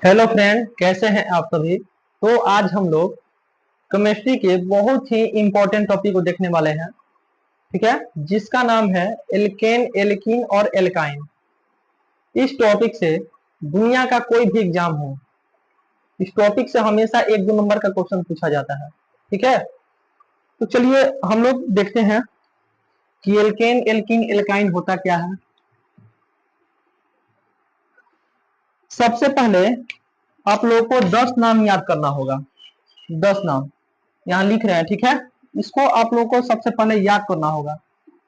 Hello friend, कैसे हैं आप सभी। तो आज हम लोग केमिस्ट्री के बहुत ही इंपॉर्टेंट टॉपिक को देखने वाले हैं। ठीक है, जिसका नाम है एल्केन, एल्कीन और एल्काइन। इस टॉपिक से दुनिया का कोई भी एग्जाम हो, इस टॉपिक से हमेशा 1-2 नंबर का क्वेश्चन पूछा जाता है। ठीक है, तो चलिए हम लोग देखते हैं कि एल्केन, एल्कीन, एल्काइन होता क्या है। सबसे पहले आप लोगों को 10 नाम याद करना होगा। 10 नाम यहाँ लिख रहे हैं। ठीक है, इसको आप लोगों को सबसे पहले याद करना होगा।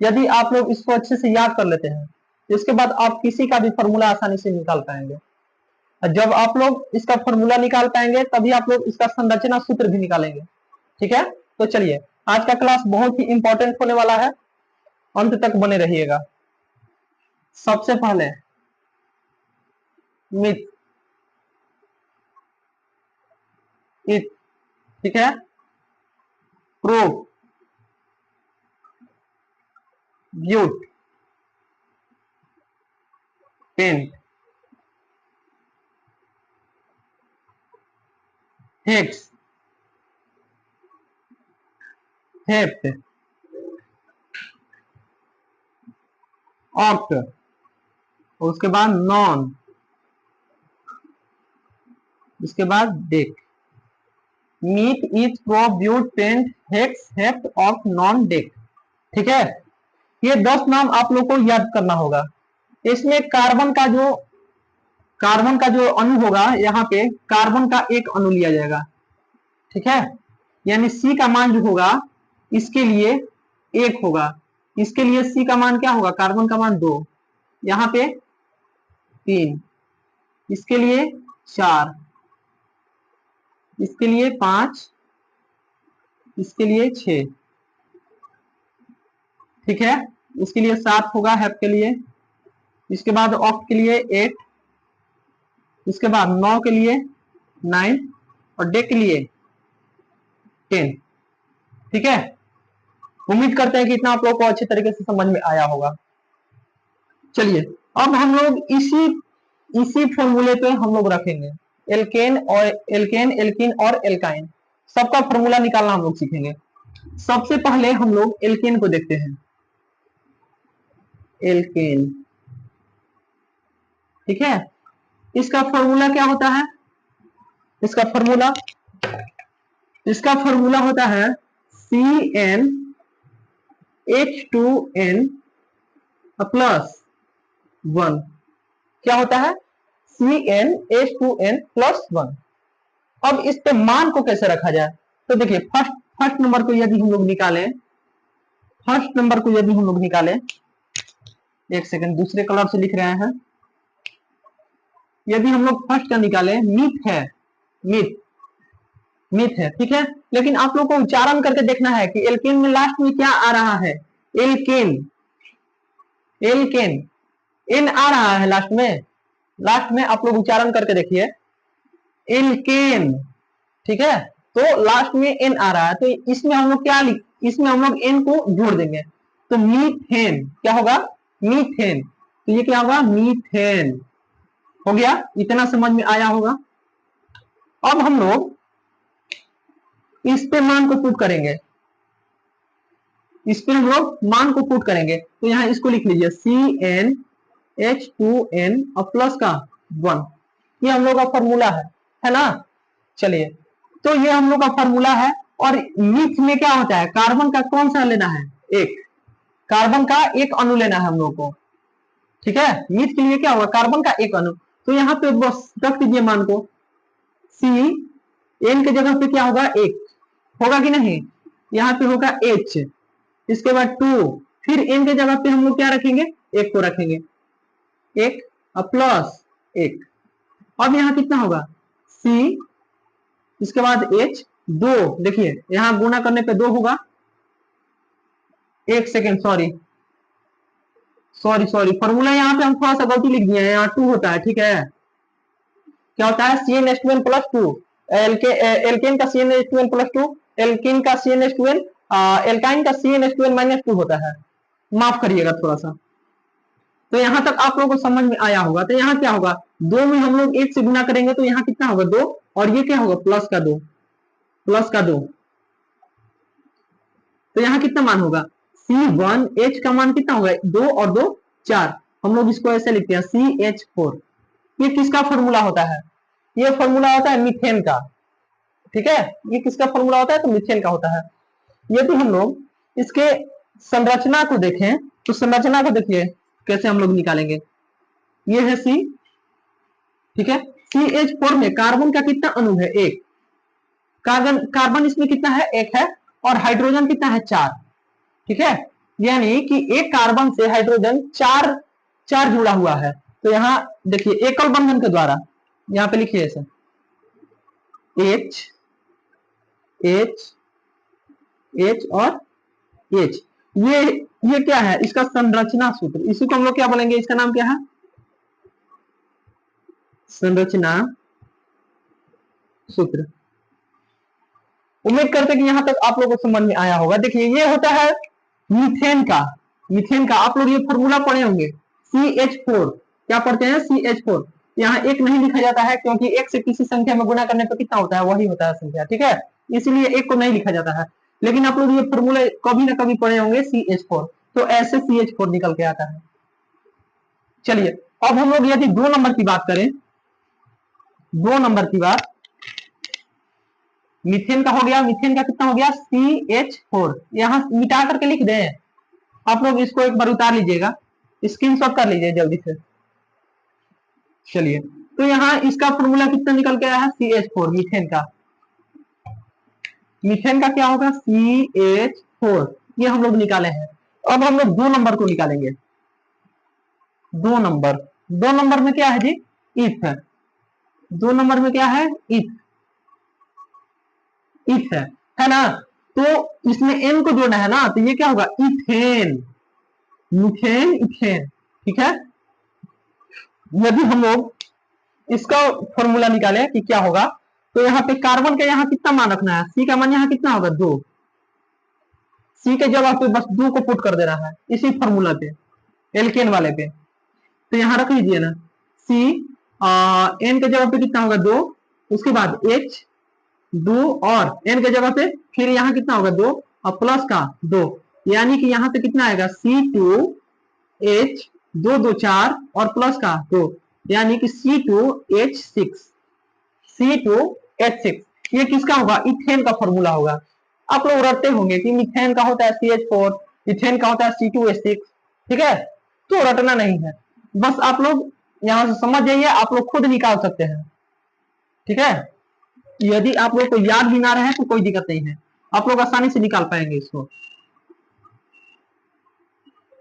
यदि आप लोग इसको अच्छे से याद कर लेते हैं, इसके बाद आप किसी का भी फॉर्मूला आसानी से निकाल पाएंगे। और जब आप लोग इसका फॉर्मूला निकाल पाएंगे तभी आप लोग इसका संरचना सूत्र भी निकालेंगे। ठीक है, तो चलिए आज का क्लास बहुत ही इंपॉर्टेंट होने वाला है, अंत तक बने रहिएगा। सबसे पहले मिथ, इथ, ठीक है, prop, but, pent, hex, hept, oct, उसके बाद नॉन, इसके बाद dec. Meth, eth, prop, but, pent, hex, hept, oct, non, dec. ठीक है, ये 10 नाम आप लोग को याद करना होगा। इसमें कार्बन का जो अणु होगा, यहाँ पे कार्बन का एक अणु लिया जाएगा। ठीक है, यानी सी का मान जो होगा इसके लिए 1 होगा। इसके लिए सी का मान क्या होगा, कार्बन का मान 2, यहाँ पे 3, इसके लिए 4, इसके लिए 5, इसके लिए 6। ठीक है, इसके लिए 7 होगा हेप के लिए। इसके बाद ऑक्ट के लिए 8, इसके बाद 9 के लिए 9 और डे के लिए 10। ठीक है, उम्मीद करते हैं कि इतना आप लोगों को अच्छी तरीके से समझ में आया होगा। चलिए अब हम लोग इसी फॉर्मूले पे हम लोग रखेंगे एल्केन और एल्कीन और एल्काइन। सबका फॉर्मूला निकालना हम लोग सीखेंगे। सबसे पहले हम लोग एल्केन को देखते हैं। एल्केन, ठीक है, इसका फॉर्मूला क्या होता है। इसका फॉर्मूला होता है CnH2n प्लस 1। क्या होता है, CnH2n+1। अब इस पे मान को कैसे रखा जाए, तो देखिए फर्स्ट नंबर को यदि हम लोग निकालें, एक सेकंड दूसरे कलर से लिख रहे हैं। यदि हम लोग फर्स्ट का निकालें, मिथ है। ठीक है, लेकिन आप लोग को उच्चारण करके देखना है कि एल्केन में लास्ट में क्या आ रहा है। एल्केन एन आ रहा है लास्ट में आप लोग उच्चारण करके देखिए, एल्केन। ठीक है, तो लास्ट में एन आ रहा है, तो इसमें हम लोग इसमें हम लोग एन को जोड़ देंगे, तो मीथेन क्या होगा, मीथेन। तो ये क्या होगा, मीथेन हो गया। इतना समझ में आया होगा। अब हम लोग इस पे मान को पुट करेंगे, तो यहाँ इसको लिख लीजिए CnH2n और प्लस का 1। ये हम लोग का फॉर्मूला है ना। चलिए, तो ये हम लोग का फॉर्मूला है। और मिथ में क्या होता है, कार्बन का कौन सा लेना है, कार्बन का एक अणु लेना है हम लोग को। ठीक है, मिथ के लिए क्या होगा, कार्बन का एक अणु। तो यहाँ पे बस रख दीजिए मान को, एन के जगह पे क्या होगा, 1 होगा कि नहीं, यहाँ पे होगा H, इसके बाद 2, फिर एन के जगह पे हम लोग क्या रखेंगे, 1 को रखेंगे, 1 प्लस 1। अब यहाँ कितना होगा, C, इसके बाद H 2। देखिए यहाँ गुना करने पे 2 होगा। एक सेकेंड, सॉरी, फॉर्मूला यहाँ पे हम थोड़ा सा गलती लिख दिए हैं, यहाँ 2 होता है। ठीक है, क्या होता है, CnH2n+2, एल्केन का CnH2n+2, एल्कीन का CnH2n, एल्काइन का CnH2n-2 होता है। माफ करिएगा थोड़ा सा, तो यहां तक आप लोगों को समझ में आया होगा। तो यहाँ क्या होगा, 2 में हम लोग 1 से गुना करेंगे तो यहाँ कितना होगा 2, और ये क्या होगा प्लस का 2, प्लस का 2। तो यहाँ कितना मान होगा C1H का मान कितना होगा 2 और 2 4। हम लोग इसको ऐसे लिखते हैं CH4। ये किसका फॉर्मूला होता है, ये फॉर्मूला होता है मीथेन का। ठीक है, ये किसका फॉर्मूला होता है, तो मीथेन का होता है। यदि हम लोग इसके संरचना को देखें तो संरचना को देखिए कैसे हम लोग निकालेंगे। ये है C, ठीक है। CH4 में कार्बन का कितना अणु है 1, कार्बन इसमें कितना है 1 है, और हाइड्रोजन कितना है 4। ठीक है, यानी कि एक कार्बन से हाइड्रोजन 4 जुड़ा हुआ है। तो यहाँ देखिए एकल बंधन के द्वारा, यहाँ पे लिखिए ऐसे H H H और H। ये क्या है, इसका संरचना सूत्र, इसी को हम लोग क्या बोलेंगे, इसका नाम क्या है संरचना सूत्र। उम्मीद करते कि यहां तक आप लोगों को समझ में आया होगा। देखिए ये होता है मीथेन का, मीथेन का आप लोग ये फॉर्मूला पढ़े होंगे CH4। क्या पढ़ते हैं CH4। यहाँ 1 नहीं लिखा जाता है क्योंकि 1 से किसी संख्या में गुना करने पर कितना होता है वही होता है संख्या। ठीक है, इसीलिए 1 को नहीं लिखा जाता है। लेकिन आप लोग ये फॉर्मूला कभी ना कभी पढ़े होंगे CH4, तो ऐसे CH4 निकल के आता है। चलिए अब हम लोग यदि 2 नंबर की बात करें, 2 नंबर की बात, मीथेन का हो गया, मीथेन का कितना हो गया CH4। यहां मिटा करके लिख दें, आप लोग इसको एक बार उतार लीजिएगा, स्क्रीनशॉट कर लीजिए जल्दी से। चलिए तो यहाँ इसका फॉर्मूला कितना निकल के आया है CH4 मीथेन का। मीथेन का क्या होगा CH4, ये हम लोग निकाले हैं। अब हम लोग 2 नंबर को निकालेंगे। 2 नंबर, 2 नंबर में क्या है जी इथ है। 2 नंबर में क्या है इथ, इथ है ना। तो इसमें n को जोड़ना है ना, तो ये क्या होगा इथेन, मीथेन इथेन। ठीक है, यदि हम लोग इसका फॉर्मूला निकाले कि क्या होगा, तो यहाँ पे कार्बन का यहाँ कितना मान रखना है, C का मान यहाँ कितना होगा 2। C के जगह पे बस 2 को पुट कर देना है इसी फॉर्मूला पे, एल्केन वाले पे। तो यहाँ रख लीजिए ना C, n के जगह पे कितना होगा 2, उसके बाद H 2, और n के जगह पे फिर यहाँ कितना होगा 2 और प्लस का 2, यानी कि यहाँ से कितना आएगा C2H 2 2 4 और प्लस का 2, यानी कि C2H6, C2H6। ये किसका होगा इथेन का फॉर्मूला होगा। आप लोग रटते होंगे कि मीथेन का होता है CH4, इथेन का होता है C2H6। ठीक है, तो रटना नहीं है, बस आप लोग यहां से समझ जाइए, आप लोग खुद निकाल सकते हैं। ठीक है, यदि आप लोग को याद भी ना रहे तो कोई दिक्कत नहीं है, आप लोग आसानी से निकाल पाएंगे इसको।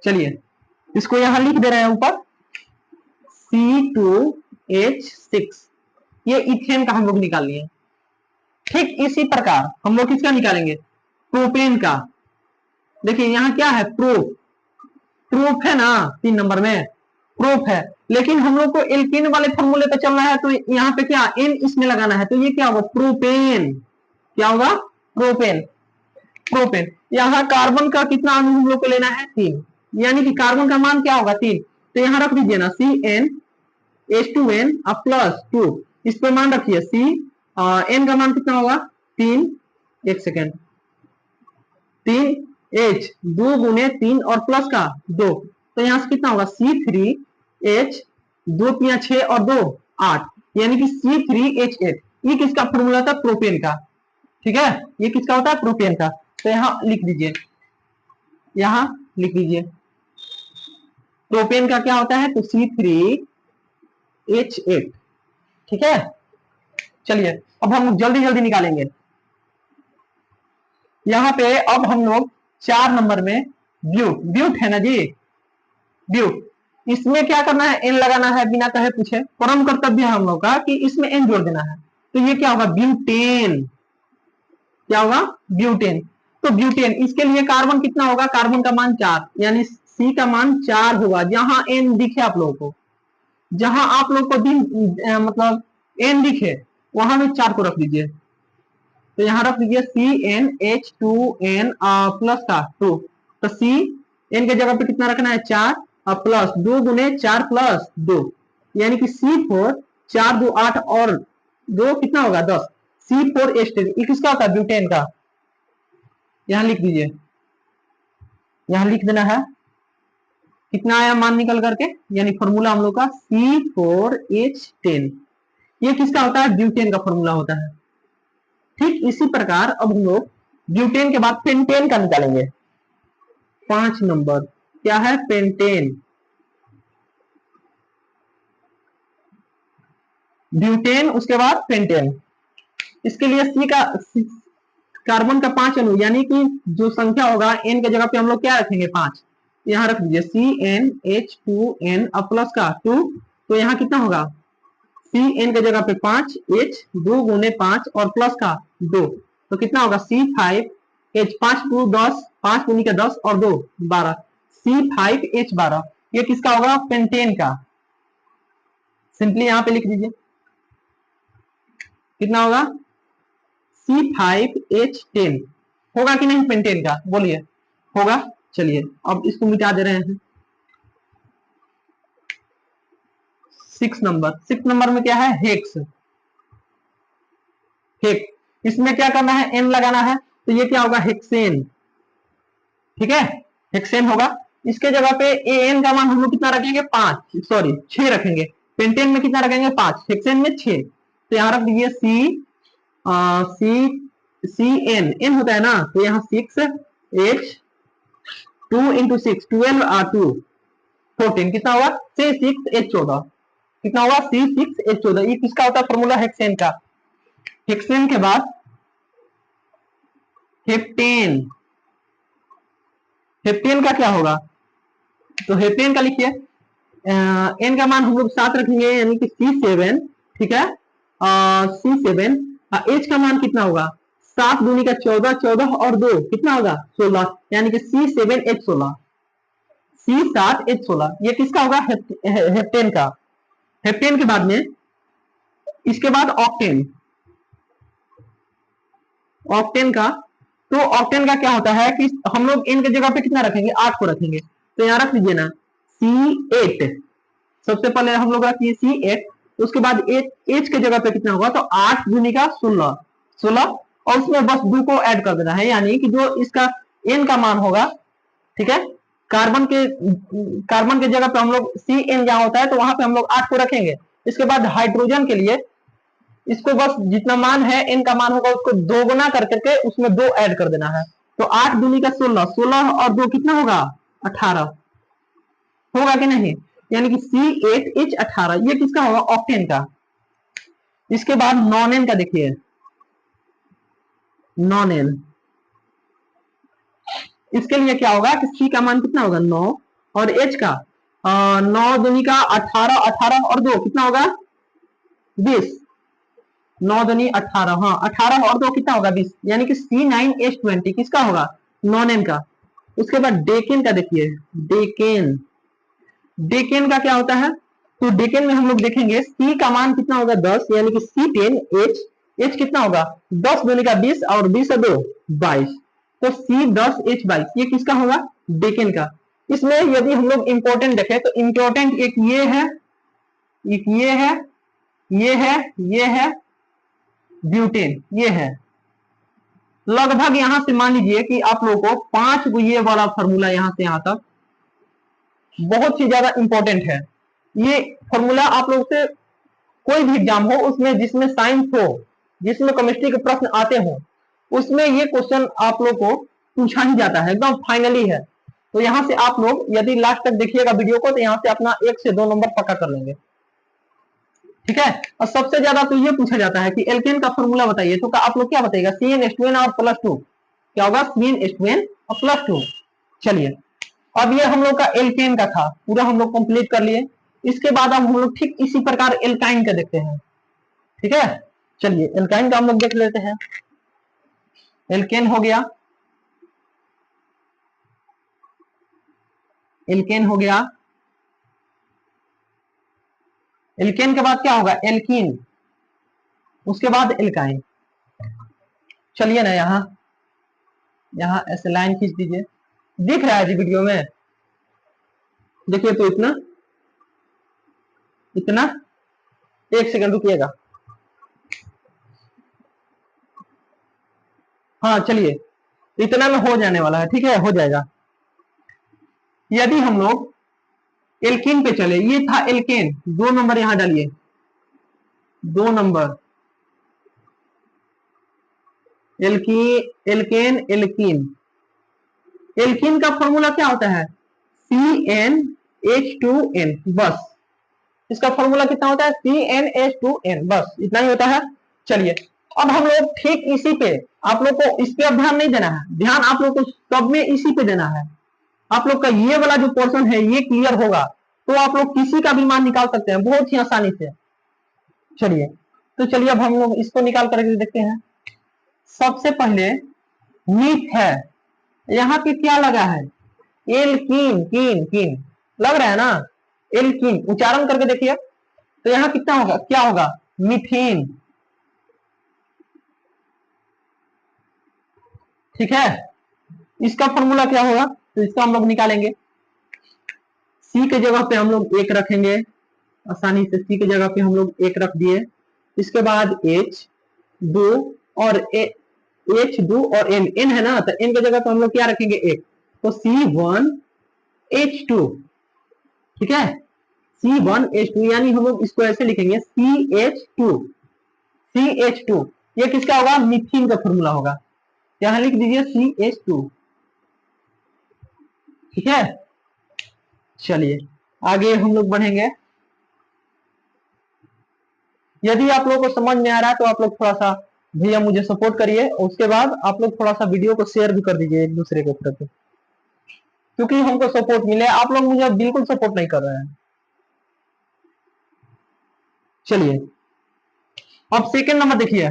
चलिए इसको यहां लिख दे रहे हैं ऊपर C2H6, ये इथेन का हम लोग निकाल लिए। ठीक इसी प्रकार हम लोग किसका निकालेंगे प्रोपेन का। देखिए यहाँ क्या है प्रोप, प्रूफ है ना 3 नंबर में प्रूफ है, लेकिन हम लोग को एल्केन वाले फॉर्मूले पे चलना है, तो यहाँ पे क्या n इसमें लगाना है, तो ये क्या होगा प्रोपेन। क्या होगा प्रोपेन, प्रोपेन। यहाँ कार्बन का कितना अणु हम लोग को लेना है 3, यानी कि कार्बन का मान क्या होगा 3। तो यहाँ रख दीजिए ना CnH2n प्लस 2, इस पे मान रखिए n का मान कितना होगा 3, 1 सेकेंड 3H 2 गुने 3 और प्लस का 2, तो यहाँ से कितना होगा C3H 2 3 6 और 2 8, यानी कि C3H8। ये किसका फॉर्मूला था प्रोपेन का। ठीक है, ये किसका होता है प्रोपेन का। तो यहाँ लिख दीजिए, यहाँ लिख दीजिए प्रोपेन का क्या होता है तो C3H8। ठीक है, चलिए अब हम जल्दी जल्दी निकालेंगे। यहाँ पे अब हम लोग 4 नंबर में ब्यूट, ब्यूट है ना जी ब्यूट, इसमें क्या करना है एन लगाना है बिना कहे पूछे, परम कर्तव्य है हम लोग का कि इसमें एन जोड़ देना है। तो ये क्या होगा ब्यूटेन, क्या होगा ब्यूटेन। तो ब्यूटेन, इसके लिए कार्बन कितना होगा, कार्बन का मान 4, यानी सी का मान 4 होगा। जहां एन दिखे आप लोगों को, जहां आप लोग को मतलब एन दिखे वहां भी 4 को रख दीजिए। तो यहाँ रख दीजिए CnH2n प्लस का 2, तो C n के जगह पे कितना रखना है 4 अब प्लस 2 गुने 4 प्लस 2, यानी कि C4 4 2 8 और 2 कितना होगा 10। C4H10 ये किसका होता है ब्यूटेन का। यहां लिख दीजिए, यहां लिख देना है कितना आया मान निकल करके, यानी फॉर्मूला हम लोग का C4H10 ये किसका होता है ब्यूटेन का फॉर्मूला होता है। ठीक इसी प्रकार अब हम लोग ब्यूटेन के बाद पेंटेन का निकालेंगे। 5 नंबर क्या है पेंटेन, ब्यूटेन उसके बाद पेंटेन। इसके लिए सी का कार्बन का 5 अणु यानी कि जो संख्या होगा एन के जगह पे हम लोग क्या रखेंगे 5, यहां रख दीजिए CnH2n अब प्लस का 2, तो यहाँ कितना होगा Cn के जगह पे 5 H 2 गुने 5 और प्लस का 2, तो कितना होगा C5H 5 2 10 5 गुनी का 10 और 2 12 C5H12 ये किसका होगा पेंटेन का। सिंपली यहां पे लिख दीजिए कितना होगा C5H10 होगा कि नहीं पेंटेन का, बोलिए होगा। चलिए अब इसको मिटा दे रहे हैं। 6 नंबर में क्या है हेक्स। हेक्स इसमें क्या करना है एन लगाना है, तो ये क्या होगा हेक्सेन। ठीक है हेक्सेन होगा। इसके जगह पे एन का मान हम लोग कितना रखेंगे 5 सॉरी 6 रखेंगे। पेंटेन में कितना रखेंगे 5, हेक्सेन में 6, तो यहाँ रख दीजिए सी एन होता है ना, तो यहाँ 6H 2 इंटू 6 12 2 14 कितना होगा C6H14 कितना होगा C6H14 ये किसका होता है फॉर्मूला हेक्सेन का। हेक्सेन के बाद हेप्टेन, हेप्टेन का क्या होगा, तो हेप्टेन का लिखिए एन का मान हम लोग 7 रखेंगे यानी कि C7 ठीक है C7 एच का मान कितना होगा 7 दूनी का 14 14 और 2 कितना होगा 16 यानी कि C7H16 C7H16 ये किसका होगा हेप्टेन का। हेप्टेन के बाद में इसके बाद ऑक्टेन, ऑक्टेन का तो ऑक्टेन का क्या होता है कि हम लोग इन के जगह पे कितना रखेंगे 8 को रखेंगे, तो यहाँ रख दीजिए ना C8 सबसे पहले हम लोग रखिए C8, उसके बाद एच के जगह पे कितना होगा तो 8 दूनी का 16 और उसमें बस 2 को ऐड कर देना है, यानी कि जो इसका एन का मान होगा ठीक है कार्बन के जगह पे हम लोग CN जहां होता है तो वहां पे हम लोग 8 को रखेंगे। इसके बाद हाइड्रोजन के लिए इसको बस जितना मान है एन का मान होगा उसको 2 गुना कर करके उसमें 2 ऐड कर देना है, तो 8 दूनी का 16 और 2 कितना होगा 18 होगा कि नहीं, यानी कि C8H18 ये किसका होगा ऑक्टेन का। इसके बाद नॉन एन का देखिए, नॉन एन इसके लिए क्या होगा कि C का मान कितना होगा 9 और H का 9 दूनी का 18 18 और 2 कितना होगा 20 9 दूनी 18 हाँ 18 और 2 कितना होगा 20 यानी कि C9H20 किसका होगा नॉन एन का। उसके बाद डेकेन का देखिए, डेकेन डेकेन का क्या होता है, तो डेकेन में हम लोग देखेंगे C का मान कितना होगा 10 यानी कि C10H कितना होगा 10 दूनी का 20 और 20 2 22 तो C10H22 ये किसका होगा डेकेन का। इसमें यदि हम लोग इंपॉर्टेंट देखें तो इंपॉर्टेंट एक ये है एक ये है ये है ये है ब्यूटेन ये है, लगभग यहां से मान लीजिए कि आप लोगों को 5 ये वाला फॉर्मूला यहां से यहां तक बहुत ही ज्यादा इंपॉर्टेंट है। ये फॉर्मूला आप लोग से कोई भी एग्जाम हो उसमें जिसमें साइंस हो जिसमें केमिस्ट्री के प्रश्न आते हो उसमें ये क्वेश्चन आप लोग को पूछा ही जाता है एकदम फाइनली है। तो यहाँ से आप लोग यदि लास्ट तक देखिएगा वीडियो को तो यहाँ से अपना 1 से 2 नंबर पक्का कर लेंगे ठीक है। और सबसे ज्यादा तो ये पूछा जाता है कि एल्केन का फॉर्मूला बताइए, तो आप लोग क्या बताइएगा CnH2n और +2 क्या होगा CnH2n और +2। चलिए अब ये हम लोग का एल्केन का था पूरा हम लोग कंप्लीट कर लिए। इसके बाद अब हम लोग ठीक इसी प्रकार एल्काइन का देखते हैं ठीक है। चलिए एल्काइन का हम लोग देख लेते हैं। एल्केन हो गया, एल्केन हो गया, एल्केन के बाद क्या होगा एल्कीन, उसके बाद एल्काइन। चलिए ना यहाँ यहाँ ऐसे लाइन खींच दीजिए, दिख रहा है जी वीडियो में देखिए तो इतना इतना, एक सेकंड रुकिएगा। हाँ चलिए, इतना में हो जाने वाला है, ठीक है, हो जाएगा। यदि हम लोग एल्केन पे चले, ये था एल्केन, 2 नंबर यहां डालिए, 2 नंबर एल्केन एल्कीन। एल्कीन का फॉर्मूला क्या होता है? CnH2n, बस। इसका फॉर्मूला कितना होता है? CnH2n, बस इतना ही होता है। चलिए अब हम लोग ठीक इसी पे, आप लोग को इस पे अब ध्यान नहीं देना है, ध्यान आप लोग को सब में इसी पे देना है। आप लोग का ये वाला जो पोर्शन है ये क्लियर होगा तो आप लोग किसी का भी मान निकाल सकते हैं बहुत ही आसानी से। चलिए तो चलिए अब हम लोग इसको निकाल करके देखते हैं। सबसे पहले मीथ है, यहाँ पे क्या लगा है? एल्कीन, कीन कीन लग रहा है ना, एल्कीन उच्चारण करके देखिए तो यहाँ कितना होगा, क्या होगा? मीथेन, ठीक है। इसका फॉर्मूला क्या होगा? तो इसका हम लोग निकालेंगे। सी के जगह पे हम लोग एक रखेंगे, आसानी से सी के जगह पे हम लोग एक रख दिए। इसके बाद एच दो और H2 और N है ना, तो N की जगह पे हम लोग क्या रखेंगे? एक। तो C1H2, ठीक है, C1H2 यानी हम लोग इसको ऐसे लिखेंगे CH2, CH2। ये किसका होगा? मिथीन का फॉर्मूला होगा, यहां लिख दीजिए CH2, ठीक है। चलिए आगे हम लोग बढ़ेंगे। यदि आप लोगों को समझ में आ रहा है तो आप लोग थोड़ा सा भैया मुझे सपोर्ट करिए, उसके बाद आप लोग थोड़ा सा वीडियो को शेयर भी कर दीजिए एक दूसरे के प्रति, क्योंकि हमको सपोर्ट मिले। आप लोग मुझे बिल्कुल सपोर्ट नहीं कर रहे हैं। चलिए अब सेकेंड नंबर देखिए,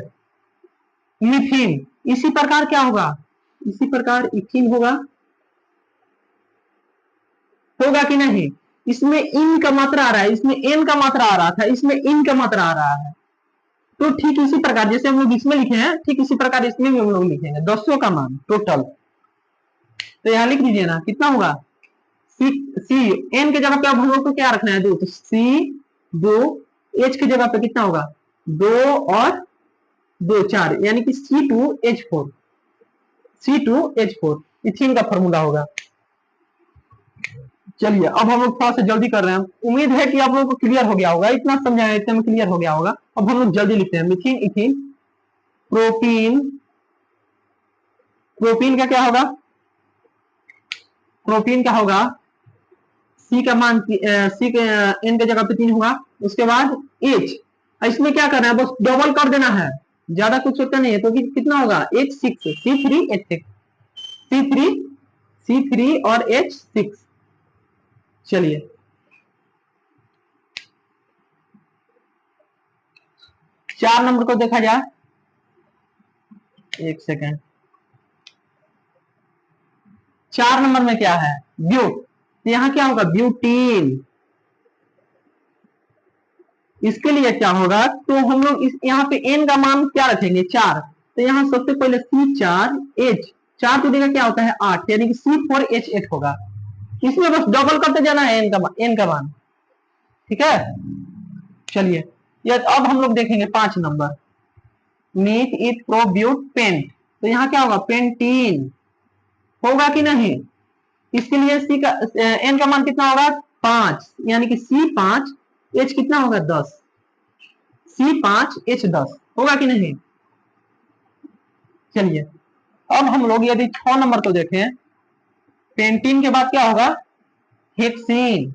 मिथीन। इसी प्रकार क्या होगा? इसी प्रकार इथीन होगा, होगा कि नहीं? इसमें इन का मात्रा आ रहा है, इसमें एन का मात्रा आ रहा था, इसमें इन का मात्रा आ रहा है। तो ठीक इसी प्रकार जैसे हम लोग इसमें लिखे हैं, ठीक इसी प्रकार इसमें भी हम लोग लिखेंगे 200 का मान टोटल। तो यहाँ लिख दीजिए ना, कितना होगा? सी एन के जगह पे अब हम लोग को क्या रखना है? 2, तो C2, H की जगह पे कितना होगा? 2 और 2 4, यानी कि C2H4, C2H4 इथीन का फॉर्मूला होगा। चलिए अब हम लोग थोड़ा सा जल्दी कर रहे हैं, उम्मीद है कि आप लोगों को क्लियर हो गया होगा, इतना समझाया इतने में क्लियर हो गया होगा। अब हम लोग जल्दी लिखते हैं, मिथीन इथीन प्रोपीन। प्रोपीन का क्या होगा? प्रोपीन का होगा सी का मान, सी के एन के जगह पे 3 होगा। उसके बाद एच, इसमें क्या करना है? बस डबल कर देना है, ज्यादा कुछ होता नहीं है। तो कितना होगा? H6, C3H6, C3, C3 और H6। चलिए 4 नंबर को देखा जाए, एक सेकेंड। 4 नंबर में क्या है? ब्यूट। तो यहाँ क्या होगा? ब्यूटीन। इसके लिए क्या होगा? तो हम लोग इस यहाँ पे एन का मान क्या रखेंगे? 4। तो यहाँ सबसे पहले C4H, 4 की जगह क्या होता है? 8, यानी कि C4H8 होगा। इसमें बस डबल करते जाना है एन का मान, ठीक है। चलिए ये अब हम लोग देखेंगे 5 नंबर, मीट इट प्रोब्यूट पेंट। तो यहाँ क्या होगा? पेंटीन होगा कि नहीं? इसके लिए सी का एन का मान कितना होगा? 5, यानी कि C5, H कितना होगा? 10, C5H10 होगा कि नहीं? चलिए अब हम लोग यदि 6 नंबर को देखें, पेंटीन के बाद क्या होगा? हेक्सीन।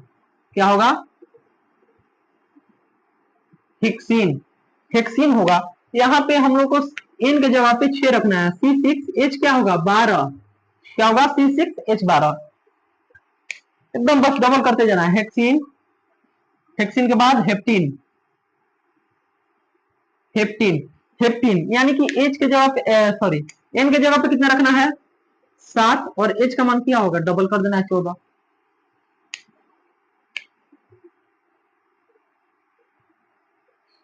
क्या होगा? हेक्सीन, हेक्सीन होगा। यहाँ पे हम लोग को एन के जगह पे 6 रखना है, C6H क्या होगा? 12। क्या होगा? C6H12, एकदम बस डबल करते जाना है। हेक्सीन, हेक्सीन के बाद हेप्टीन, हेप्टीन, हेप्टीन यानी कि एच के जगह पे, सॉरी एन के जगह पे कितना रखना है? 7, और एच का मान क्या होगा? डबल कर देना है, 14।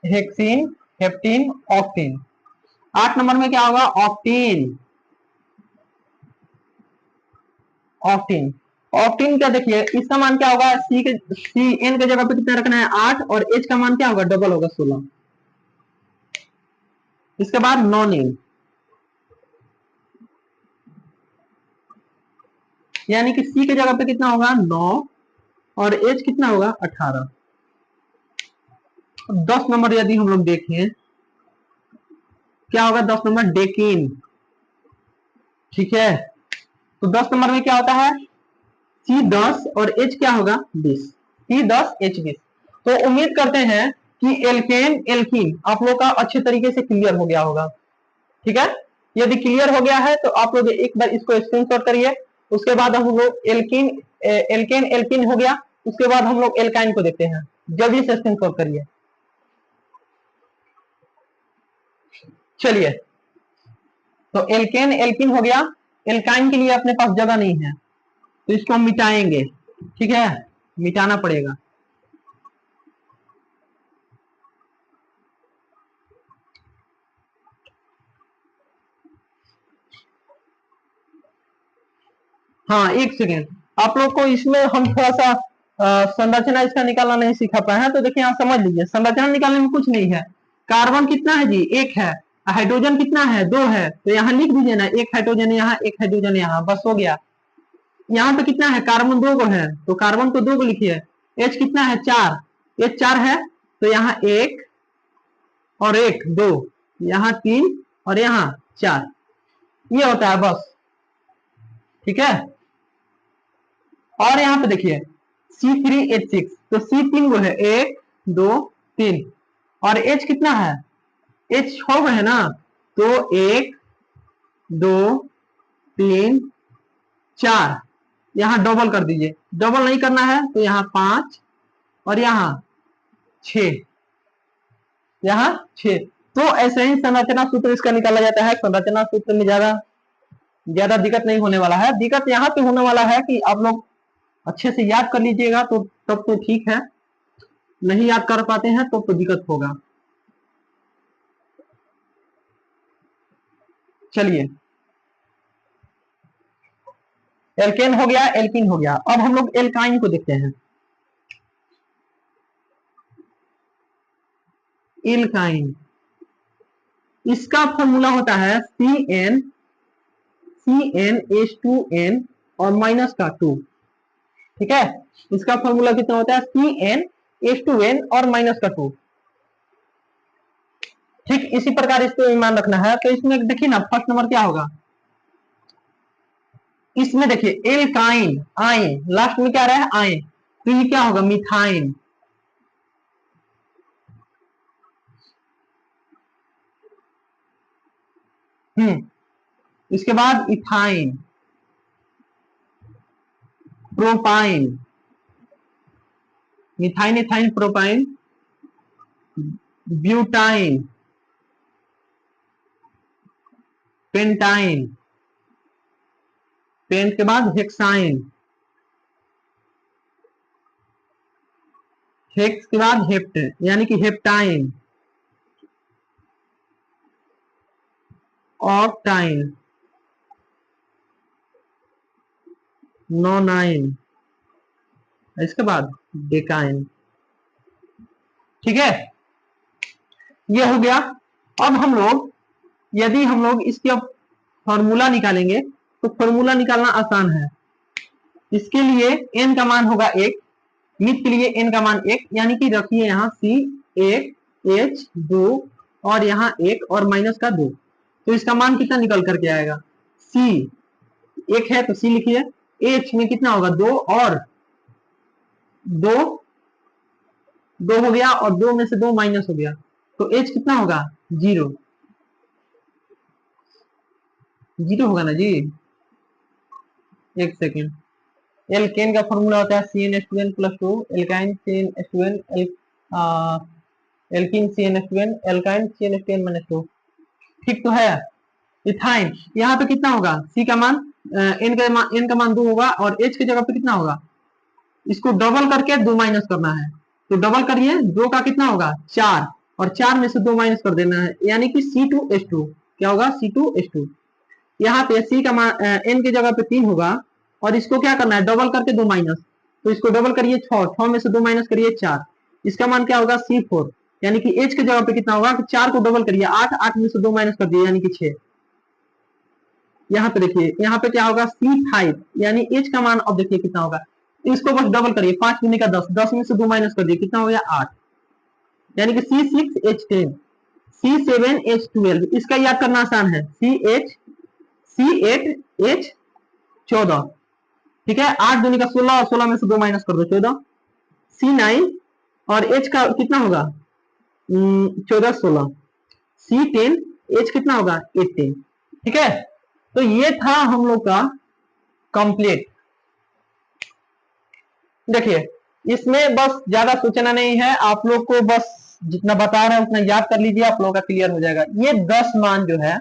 Hexene, हेप्टीन, octane. 8 नंबर में क्या होगा? Octane, octane. ऑक्टेन का देखिए इसका मान क्या होगा, सी एन के जगह पे कितना रखना है 8 और एच का मान क्या होगा डबल होगा 16। इसके बाद नॉन एन, यानी कि सी के जगह पे कितना होगा 9 और एच कितना होगा 18। 10 नंबर यदि हम लोग देखें क्या होगा 10 नंबर डेकिन। ठीक है, तो 10 नंबर में क्या होता है सी 10 और एच क्या होगा 20, सी 10 एच 20। तो उम्मीद करते हैं कि एल्केन एल्कीन आप लोग का अच्छे तरीके से क्लियर हो गया होगा। ठीक है, यदि क्लियर हो गया है तो आप लोग एक बार इसको स्क्रीनशॉट करिए। उसके बाद हम लोग एल्कीन एल्केन एल्कीन हो गया, उसके बाद हम लोग एल्काइन को देखते हैं। जल्दी से स्क्रीनशॉट करिए। चलिए, तो एल्केन एल्कीन हो गया, एल्काइन के लिए अपने पास जगह नहीं है तो इसको हम मिटाएंगे। ठीक है, मिटाना पड़ेगा। हाँ एक सेकेंड, आप लोग को इसमें हम थोड़ा सा संरचना इसका निकालना नहीं सिखा पाए हैं, तो देखिए यहाँ समझ लीजिए संरचना निकालने में कुछ नहीं है। कार्बन कितना है जी एक है, हाइड्रोजन कितना है दो है, तो यहाँ लिख दीजिए ना एक हाइड्रोजन यहाँ एक हाइड्रोजन यहाँ, बस हो गया। यहाँ पे कितना है कार्बन दो को है तो कार्बन को दो को लिखिए। एच कितना है चार, एच चार है तो यहाँ एक और एक दो, यहाँ तीन और यहाँ चार, ये होता है बस। ठीक है, और यहाँ पे देखिए C3H6, तो C तीन गो है एक दो तीन, और H कितना है H छह है ना, तो एक दो तीन चार, यहाँ डबल कर दीजिए। डबल नहीं करना है तो यहाँ 5 और यहाँ 6, यहाँ 6। तो ऐसे ही संरचना सूत्र इसका निकाला जाता है। संरचना सूत्र में ज्यादा दिक्कत नहीं होने वाला है। दिक्कत यहाँ पे होने वाला है कि आप लोग अच्छे से याद कर लीजिएगा तो तब तो ठीक है, नहीं याद कर पाते हैं तो दिक्कत होगा। चलिए, एल्केन हो गया, एल्कीन हो गया, अब हम लोग एल्काइन को देखते हैं। एल्काइन, इसका फॉर्मूला होता है CnH2n और माइनस का 2। ठीक है, इसका फॉर्मूला कितना होता है CnH2n और माइनस का 2। ठीक इसी प्रकार इसको ईमान रखना है। तो इसमें देखिए ना फर्स्ट नंबर क्या होगा, इसमें देखिए एल्काइन आइन, लास्ट में क्या रहा है आइन, तो ये क्या होगा मिथाइन। इसके बाद ethyne, propyne, methyne ethyne propyne, butyne, pentyne, pent के बाद हेक्साइन, हेक्स के बाद हेप्ट यानी कि हेप्टाइन, ऑक्टाइन, नोनाइन, इसके बाद डेकाइन। ठीक है, ये हो गया। अब हम लोग यदि हम लोग इसके फॉर्मूला निकालेंगे तो फॉर्मूला निकालना आसान है। इसके लिए n का मान होगा एक, मिथ के लिए n का मान एक, यानी कि रखिए यहाँ C एक, H दो और यहाँ एक और माइनस का 2, तो इसका मान कितना निकल करके आएगा, C एक है तो C लिखिए, H में कितना होगा 2 और 2, 2 हो गया और 2 में से 2 माइनस हो गया, तो H कितना होगा 0, 0 होगा ना जी। एक सेकेंड, एल्केन का फॉर्मूला होता है CnH2n plus 2, alkyne CnH2n, alkene CnH2n, alkyne CnH2n minus 2। ठीक तो है। इथाइन, यहाँ पे कितना होगा C का मान n का मान 2 होगा और H की जगह पे कितना होगा, इसको डबल करके 2 माइनस करना है, तो डबल करिए 2 का कितना होगा 4 और 4 में से 2 माइनस कर देना है, यानी कि C2H2 क्या होगा C2H2। यहाँ पे C का मान n की जगह पे 3 होगा और इसको क्या करना है, डबल करके 2 माइनस, तो इसको डबल करिए 6, 6 में से 2 माइनस करिए 4, इसका मान क्या होगा C4, यानी कि H की जगह पे कितना होगा कि 4 को डबल करिए 8, 8 में से 2 माइनस कर दिए यानी कि 6। यहाँ पे देखिए, यहाँ पे क्या होगा C5, यानी H का मान अब देखिए कितना होगा, इसको बस डबल करिए 5 गुने का 10, 10 में से 2 माइनस कर दिए कितना हो गया 8, यानी कि C6H10, C7H12, इसका याद करना आसान है, C8H14, ठीक है, 8 दूनी का 16 और 16 में से 2 माइनस कर दो 14, C9 और H का कितना होगा 14 16, C10 H कितना होगा 18, ठीक है। तो ये था हम लोग का कंप्लीट। देखिए इसमें बस ज्यादा सोचना नहीं है, आप लोग को बस जितना बता रहे हैं उतना याद कर लीजिए, आप लोगों का क्लियर हो जाएगा। ये 10 मान जो है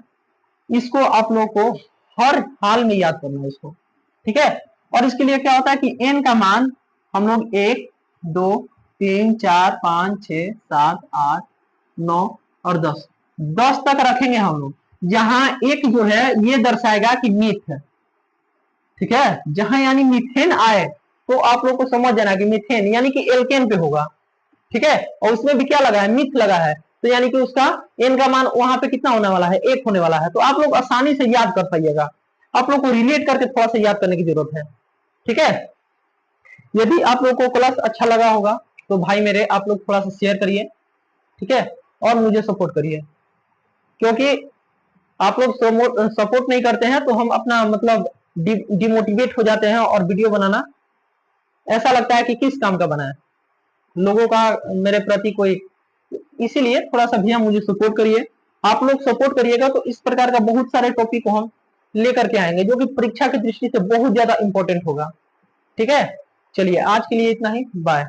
इसको आप लोग को हर हाल में याद करना है इसको, ठीक है। और इसके लिए क्या होता है कि n का मान हम लोग 1 2 3 4 5 6 7 8 9 और 10 तक रखेंगे हम लोग, जहां एक जो है ये दर्शाएगा कि मीथ है, ठीक है, जहां यानी मीथेन आए तो आप लोग को समझ जाना कि मीथेन यानी कि एल्केन पे होगा, ठीक है। और उसमें भी क्या लगा है, मीथ लगा है, तो यानी कि उसका एन का मान वहां पे कितना होने वाला है 1 होने वाला है। तो आप लोग आसानी से याद कर पाइएगा, आप लोग को रिलेट करके थोड़ा सा याद करने की जरूरत है, ठीक है। यदि आप लोग को क्लास अच्छा लगा होगा तो भाई मेरे आप लोग थोड़ा सा शेयर करिए, ठीक है, और मुझे सपोर्ट करिए, क्योंकि आप लोग सपोर्ट नहीं करते हैं तो हम अपना मतलब डिमोटिवेट हो जाते हैं और वीडियो बनाना ऐसा लगता है कि किस काम का बना है, लोगों का मेरे प्रति कोई, इसीलिए थोड़ा सा भैया मुझे सपोर्ट करिए। आप लोग सपोर्ट करिएगा तो इस प्रकार का बहुत सारे टॉपिक को हम लेकर के आएंगे जो कि परीक्षा की दृष्टि से बहुत ज्यादा इंपॉर्टेंट होगा, ठीक है। चलिए आज के लिए इतना ही, बाय।